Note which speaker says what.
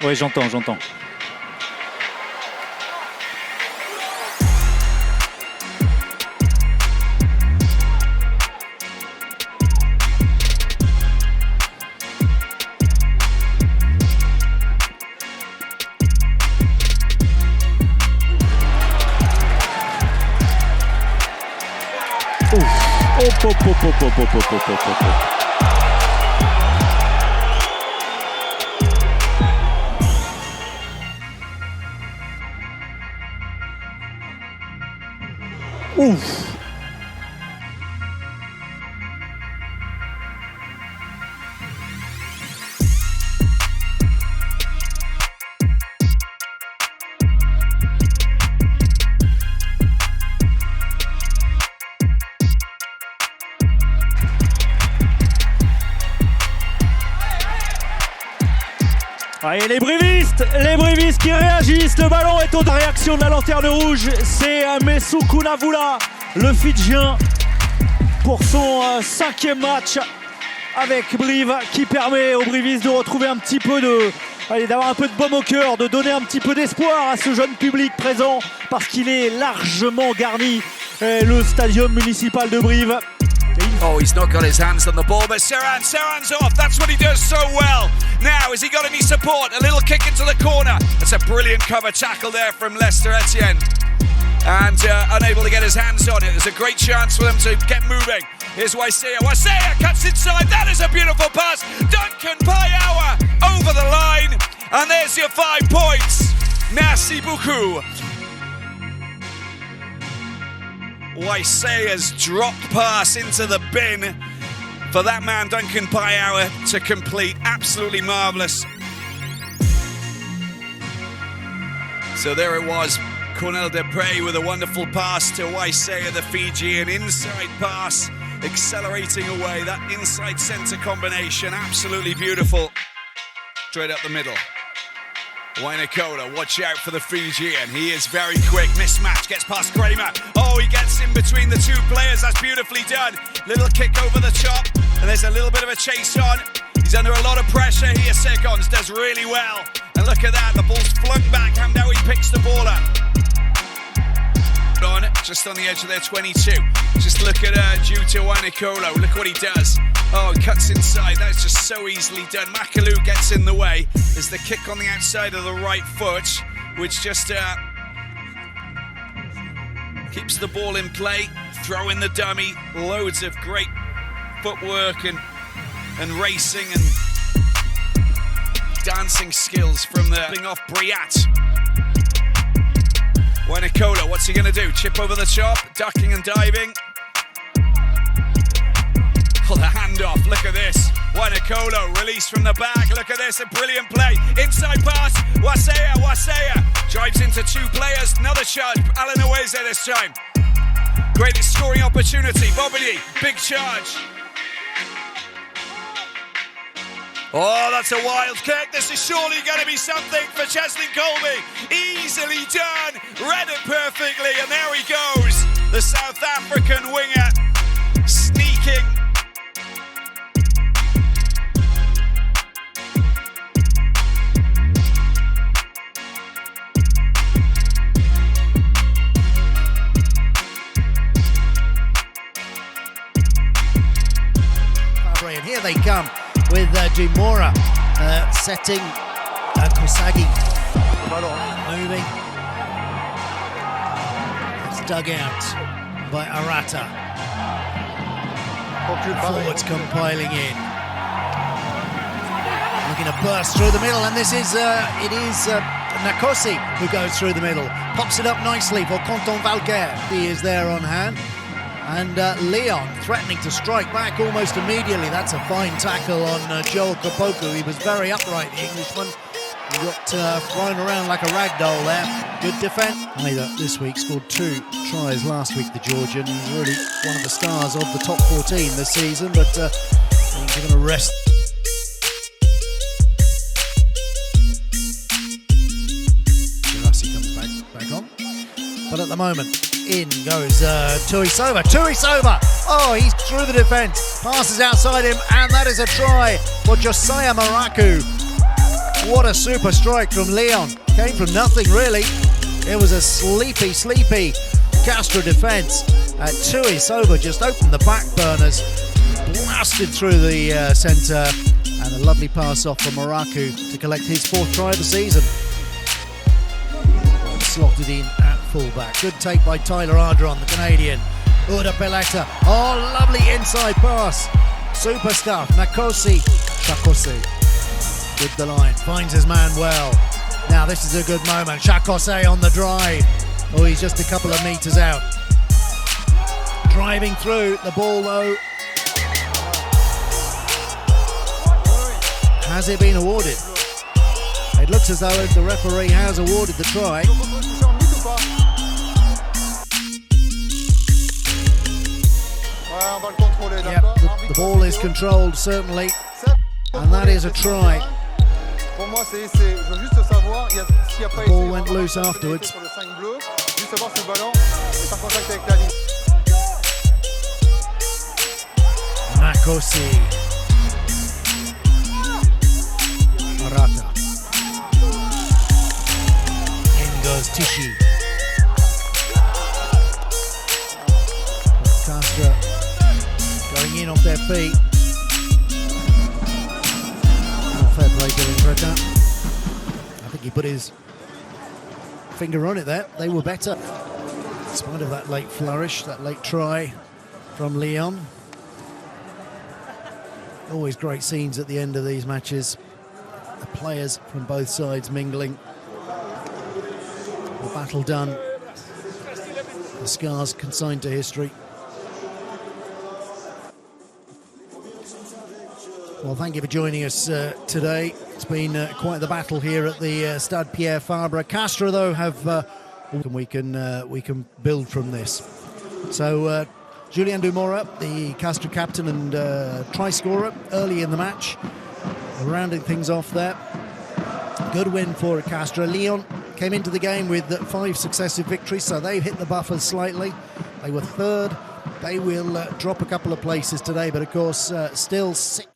Speaker 1: Oui, j'entends. Ouf. Allez, les brévistes qui réagissent, le ballon est en réaction de la lanterne rouge, c'est Messou Kunavula, le Fidjien, pour son 5e match avec Brive, qui permet aux Brivistes de retrouver un petit peu d'avoir un peu de baume au cœur, de donner un petit peu d'espoir à ce jeune public présent, parce qu'il est largement garni, le stadium municipal de Brive.
Speaker 2: Oh, he's not got his hands on the ball, but Serran's off. That's what he does so well. Now, has he got any support? A little kick into the corner. That's a brilliant cover tackle there from Lester Etienne. And unable to get his hands on it. There's a great chance for them to get moving. Here's Waisea. Waisea cuts inside. That is a beautiful pass. Duncan Payawa over the line. And there's your 5 points. Merci beaucoup. Waisea's drop pass into the bin for that man Duncan Payawa to complete. Absolutely marvellous. So there it was, Cornel Depre with a wonderful pass to Waisea, the Fijian. Inside pass, accelerating away. That inside centre combination, absolutely beautiful. Straight up the middle. Wainakola, watch out for the Fijian. He is very quick. Mismatch, gets past Kramer. Oh, he gets in between the 2 players. That's beautifully done. Little kick over the top, and there's a little bit of a chase on. He's under a lot of pressure here. Segons does really well. And look at that, the ball's flung back. Hamdawi picks the ball up. On just on the edge of their 22. Just look at Juta Wainakola. Look what he does. Oh, he cuts inside. That's just so easily done. Makalu gets in the way. There's the kick on the outside of the right foot, which just keeps the ball in play. Throw in the dummy. Loads of great footwork and racing and dancing skills from the thing off Briat. Wainakola, what's he going to do? Chip over the top, ducking and diving. Oh, the handoff, look at this. Wainakola, release from the back. Look at this, a brilliant play. Inside pass, Waisea drives into 2 players. Another charge, Alan Aweze this time. Greatest scoring opportunity, Bobby, big charge. Oh, that's a wild kick. This is surely going to be something for Cheslin Colby. Easily done, read it perfectly, and there he goes. The South African winger sneaking.
Speaker 3: And here they come with Dumora setting Kosagi moving. It's dug out by Arata. Forwards compiling in. Looking to burst through the middle, and this is Nakosi who goes through the middle. Pops it up nicely for Canton Valquer. He is there on hand. And Leon threatening to strike back almost immediately. That's a fine tackle on Joel Kapoku. He was very upright, the Englishman. He got thrown around like a rag doll there. Good defence. Either this week scored 2 tries last week, the Georgian. He's really one of the stars of the top 14 this season, but he's going to rest. Girassi comes back on. But at the moment, in goes Tuicuvu. Oh, he's through the defence. Passes outside him, and that is a try for Josiah Maraku. What a super strike from Leon. Came from nothing, really. It was a sleepy Castro defence. Tuicuvu just opened the back burners, blasted through the centre, and a lovely pass off from Maraku to collect his 4th try of the season. Slotted in at fullback. Good take by Tyler Ardron, the Canadian. Uda Peleta. Oh, lovely inside pass. Super stuff. Shakose with the line. Finds his man well. Now this is a good moment. Shakose on the drive. Oh, he's just a couple of metres out. Driving through. The ball, though. Has it been awarded? It looks as though the referee has awarded the try. Yep, the ball is controlled, certainly, and that is a try. The ball went loose afterwards. Nakosi. Arata. In goes Tishi. Castro going in off their feet. Not fair play to Reta. I think he put his finger on it there. They were better. In spite of that late flourish, that late try from Leon. Always great scenes at the end of these matches. The players from both sides mingling. The battle done. The scars consigned to history. Well, thank you for joining us today. It's been quite the battle here at the Stade Pierre Fabre. Castro, though, have we can build from this. So Julien Dumora, the Castro captain and try scorer, early in the match, rounding things off there. Good win for Castro. Lyon came into the game with 5 successive victories, so they've hit the buffers slightly. They were 3rd. They will drop a couple of places today, but of course still 6.